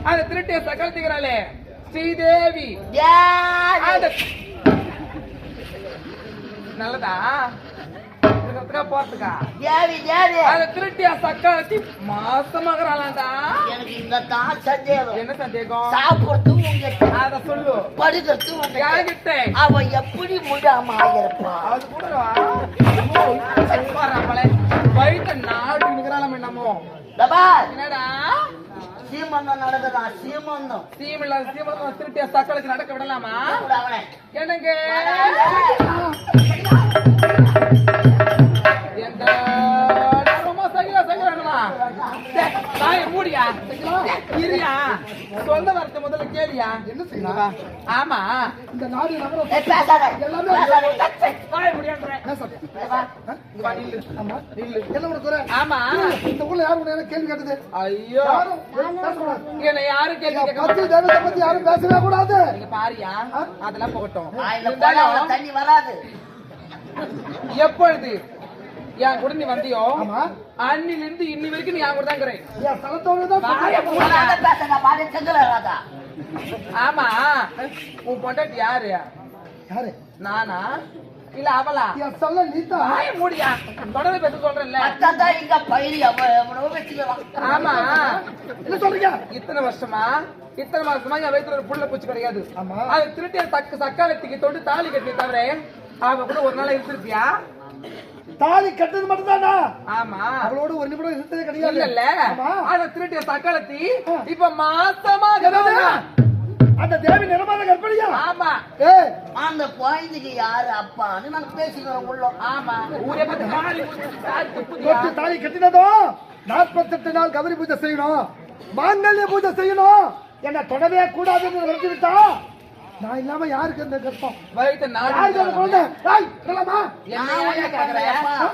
அந்த திருட்டிய சகலத்துக்கிறாளே ஸ்ரீதேவி நல்லதா போறதுக்கா திருட்டியா சக்காலத்தி மாசமாகறாளாண்டா. எனக்கு இந்த தான் சந்தேகம். என்ன சந்தேகம்? சாப்பிடுறதும் உங்க அத சொல்லு. படுக்கிறதும் யார்கிட்ட? அவ எப்படி முடாம ஆகிருப்பா? அது கூட வயிற்று நாடு நிற்கிறாளாம் என்னமோ. என்னடா சீமந்தம் நடக்குதா? சீமந்தம் சீமில்லாத சீமந்தம் திருட்டியா சக்காலத்தி நடக்க விடலாமா? என்னங்க மூடியா இருயா சொந்த வார்த்தை முதல்ல கேளியா. என்ன செய்யலாம்? ஆமா இந்த நாடு ஆமா இந்த ஊர்ல யாரு கேள்வி கேட்டது? ஐயோ என்ன யாரும் கேள்வி கேட்க யாரும் பேசவே கூடாது. நீங்க பாரியா அதெல்லாம் போகட்டும். தண்ணி வராது. எப்பொழுது என் கூட நீ வந்தியோ அன்னிலிருந்து இன்னி வரைக்கும் நீ என் கூட தான். ஆமா உன் பொண்டாட்டி யாரு? யாரு? நானா இல்ல அவளா? சொல்ல நீத்தா மூடியா தொடர்ந்து பேச சொல்றேன்ல. ஆமா என்ன சொல்றீங்க? இத்தனை வருஷமா என் வயிற்றுல ஒரு புள்ள பூச்சி கிடையாது. அது திருட்டிய சக்காலத்துக்கு தொட்டு தாலி கட்டி தவிர அவ கூட ஒரு நாள் இருந்திருப்பியா? தாலி கட்டது மட்டும் தானா? ஆமா அவளோட ஒரு நிமிடம் இருந்ததே கிடையாது. இல்ல அத திருட்டிய சக்காலத்தி இப்ப மாசமா அந்த தேவி நிறமான கற்பனையா? ஆமா அந்த குழந்தைக்கு யாரு அப்பான்னு நாங்க பேசிக்கிறோம் உள்ள. ஆமா ஊரே பார்த்து தாலி கட்டினதோ 48 நாள் கவரி பூஜை செய்யணும், மாங்கல்ய பூஜை செய்யணும். என்ன தொடவே கூடாதுன்னு நிறுத்தி விட்டா நான் இல்லாம யாருக்கு இந்த கஷ்டம்? வயிற்று நாடு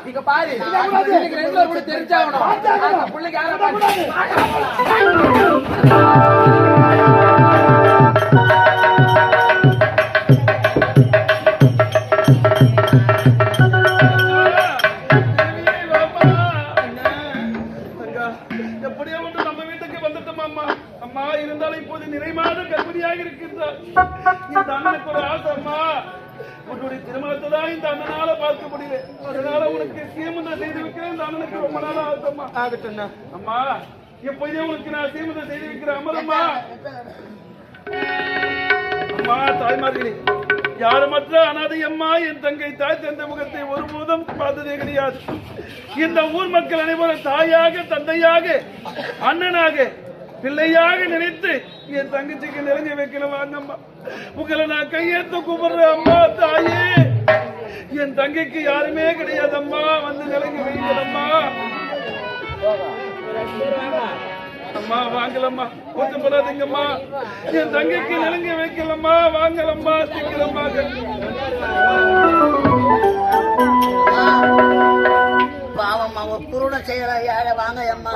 இங்க பாரு கூட தெரிஞ்சாகணும் பிள்ளைக்கு எப்படியோ ஒன்று நம்ம வீட்டுக்கு வந்துட்டோம் அம்மா. அம்மா இருந்தாலும் இப்போது நிறைமாத கர்ப்பிணியாக இருக்கின்றார். இந்த அண்ணனுக்கு ஒரு ஆசை அம்மா, உன்னுடைய திருமணத்தை தான் இந்த அண்ணனால பார்க்க முடியல. அதனால உனக்கு சீமந்தம் செய்து வைக்கிறேன். இந்த அண்ணனுக்கு ரொம்ப நாள ஆசைம்மா. ஆகட்டும் அம்மா, எப்போதே உனக்கு நான் சீமந்தம் செய்து வைக்கிறேன். அமரம்மா அம்மா தாய்மார்களே, யாருமற்ற அனாதை அம்மா என் தங்கை தாய் தந்தை முகத்தை ஒருபோதும் பார்த்ததே கிடையாது. இந்த ஊர் மக்கள் அனைவரும் தாயாக தந்தையாக அண்ணனாக பிள்ளையாக நினைத்து என் தங்கச்சிக்கு நெருங்கி வைக்கணும். வாங்கம்மா உங்களை நான் கையெழுத்து கூப்பிடுறேன். அம்மா தாயே, என் தங்கைக்கு யாருமே கிடையாது அம்மா, வந்து நெருங்கி வைக்கலம்மா. அம்மா வாங்கலம்மா, கொஞ்சம் போடாதீங்கம்மா, என் தங்கைக்கு நெருங்கி வைக்கலம்மா. வாங்கலம்மா சீக்கிரமா. பாவம்மா ஒரு குருட செய்யற யார வாங்க அம்மா.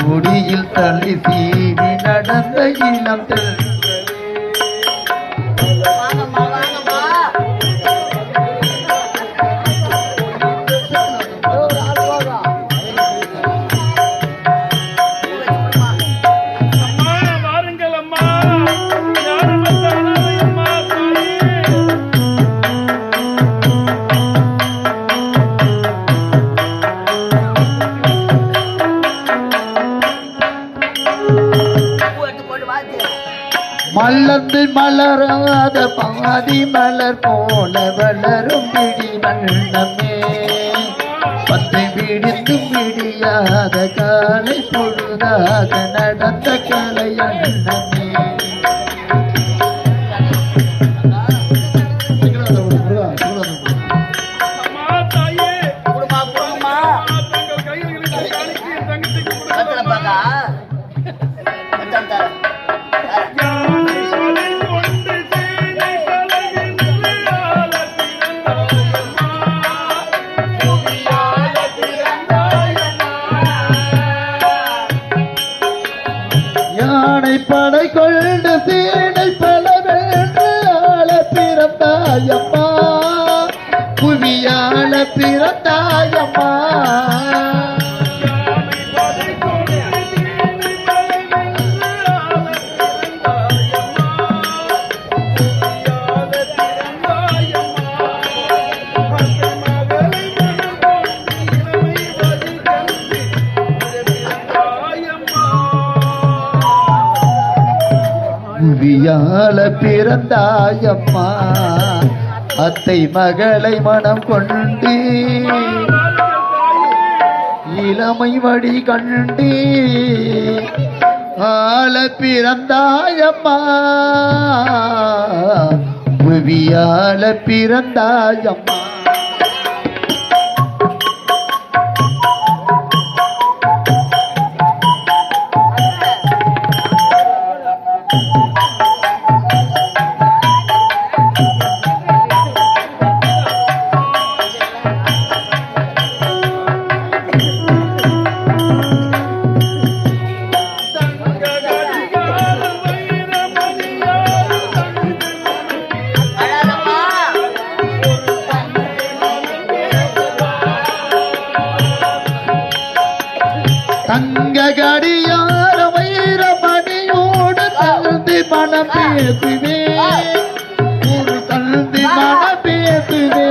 குடியில் தள்ளி சீவி நடந்த இனம் மலர்ந்து மலராத பாதி மலர் போல வளரும் பிடி வண்ணமே பத்தை விடிந்து விடியாத காலை பொழுதாக நடந்த கலை அண்ணமே அம்மா தாயே தங்கள் கைகளில் காணிக்கை என் தங்கச்சிக்கு கொடுக்கலாமா? யானை சடை கொண்டு சேனை தலைவென்று ஆள யானை படை கொண்டு சீனை பலவென்று ஆள பிறந்தாயம்மா புவியாள பிறந்தாயம்மா புவியாள பிறந்தாயம்மா அத்தை மகளை மனம் கொண்டு இளமை வழி கண்டு ஆள பிறந்தாயம்மா புவியாள பிறந்தாயம்மா தங்க கடியார வைர மணியோடு தந்தி மனம் பேசுவே ஒரு தந்தி மனம் பேசுவே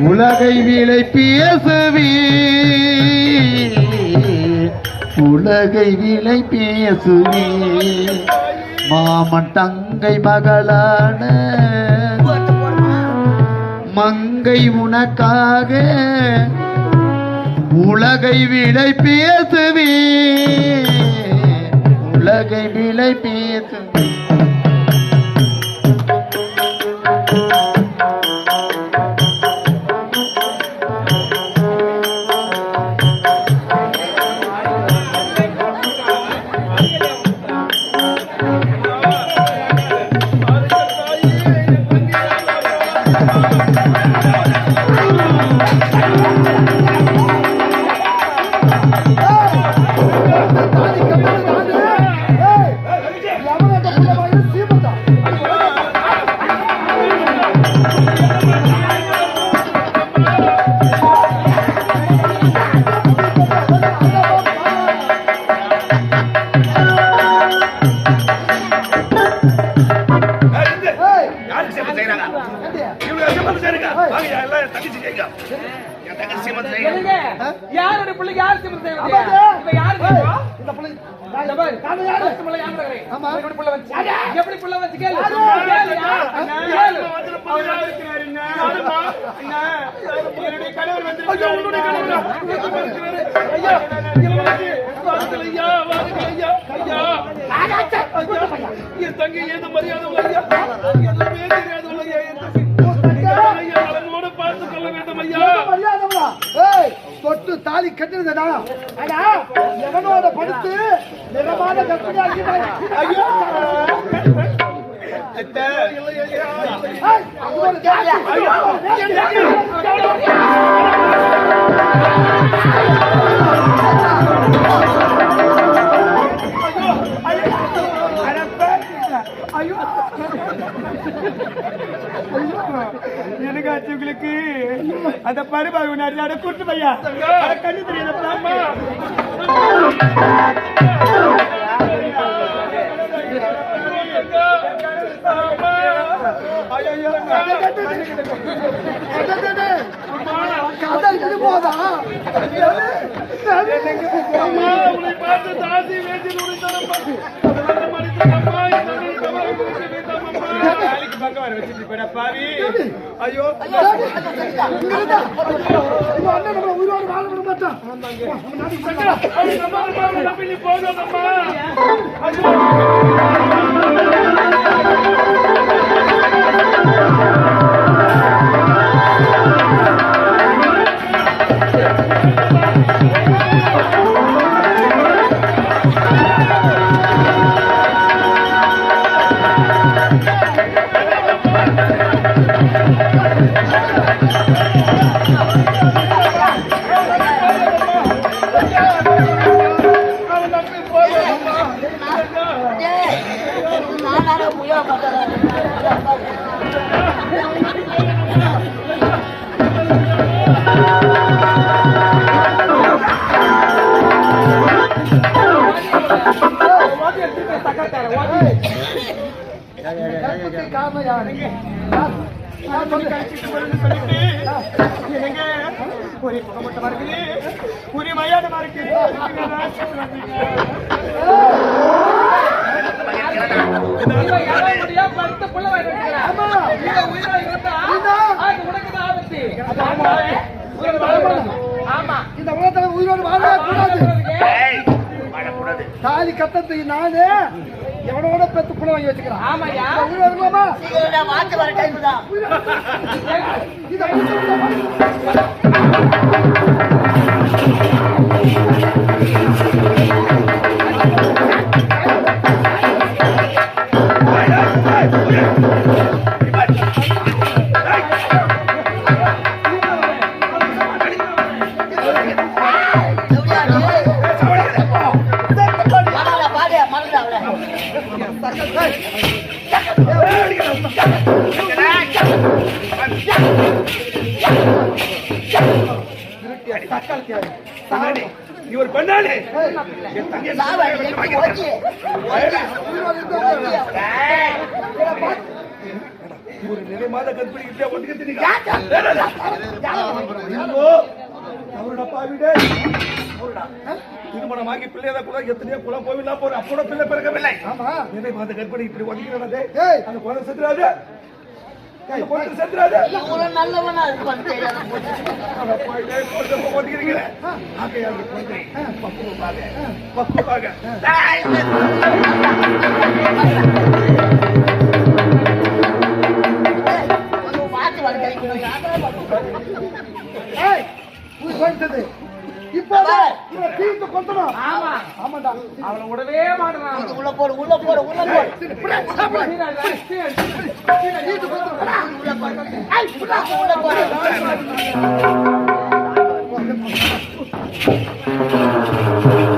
உலகை விலை பேசுவே உலகை விலை பேசுவே மாமன் தங்கை மகளான மங்கை உனக்காக உலகை விலை பேசுவே உலகை விலை பேசுவே யாருடைய பிள்ளைக்கு யார் சீமந்தம் செய்வது? இப்ப யாரு செய்வா? இந்த பிள்ளை இந்த பாரு, நான் யாரு? இந்த பிள்ளை யாரு மகனே? எப்படி பிள்ளை வந்து? எப்படி பிள்ளை வந்து கேளு. கேளு. கேளு. அவர் இருக்கிறாருங்க. அண்ணா, என்னுடைய கணவர் வந்திருக்காரு. ஐயோ, உன்னுடைய கணவர். ஐயா, இளவரசி, வாருங்கள் ஐயா, வாருங்கள் ஐயா. ஐயா. ஐயா. என் தங்கை ஏதோ மரியாதை ஐயா. எதுவுமே தெரியாது ஐயா. என் தங்கை ஐயா, அவனோட பார்த்து கொள்ள வேண்டும் ஐயா. தொட்டு தாலி கட்டினதா ஆனா எவனோட படுத்து நிறமான கற்பனை ஐயோ. எனக்கு உங்களுக்கு அந்த பருபாகு நிறைய கூட்டு பையா கண்ணு தெரியாத ஐயோ கதை இது போதா அம்மா உன்னை பார்த்து தாசி வேண்டி நுழைத்தனம்மா அதெல்லாம் மனிதனம்மா இந்த தவறு குறித்து வேண்டாமம்மா நாளைக்கு பக்கம் வர வச்சிட்டு போடா பாவி ஐயோ அண்ணன் நம்மள உயிரோடு வாழ விட மாட்டான் நம்பி நீ போகாதம்மா காரணம் யாரு ஒரே புகமட்டமா இருக்குது ஒரே மயானமா இருக்கு இவன் யாரோ முடியா படுத்த புள்ள வாங்கிட்டு ஆமா இவன் உயிரோட இருந்தா அது உனக்கு தான் ஆபத்து உயிரோட வாழக்கூடாது. ஆமா இந்த உலகத்துல உயிரோடு வாழவே கூடாது தாலி கட்டத்துக்கு நானு எவனோட பெத்து புள்ள வாங்கி வச்சுக்கிறேன் ஆமாய்யா. உயிரோடு இருக்கலாமா மாட்டு வர டைம் தான் இதை முடிச்சுக்கலாமா? பாடு மறந்துடா அவளை இவர் பண்ணாலே ஒரு நிலை மாத கற்பிடிக்கிட்டே ஒட்டுக்கிட்டு அவரோட பாவிடே திருமணமாகி பிள்ளைகளை கூட எத்தனையோ குலம் போயிடலாம் போற அப்போட பிள்ளை பிறக்கவில்லை ஆமா நிலை மாத கற்பிடி இப்படி ஒதுக்கிறானே ஏய் அந்த குழந்தை செத்துறாது அந்த குழந்தை செத்துறாது இவ்வளவு நல்லவனா இருப்பான்னு தெரியாது ஒதுக்கிறீங்க ஆகையால் குழந்தை பக்குவமாக மாட்டு வர டைம் ஏய் உயிர் போயிட்டது இப்போ இவனை தீர்த்து கொத்தணும் ஆமா ஆமாண்டா அவனை விடவே மாட்டான் உள்ள போடு உள்ள போடு உள்ள போடு தீர்த்து கொத்தணும் உள்ள போடு ஆ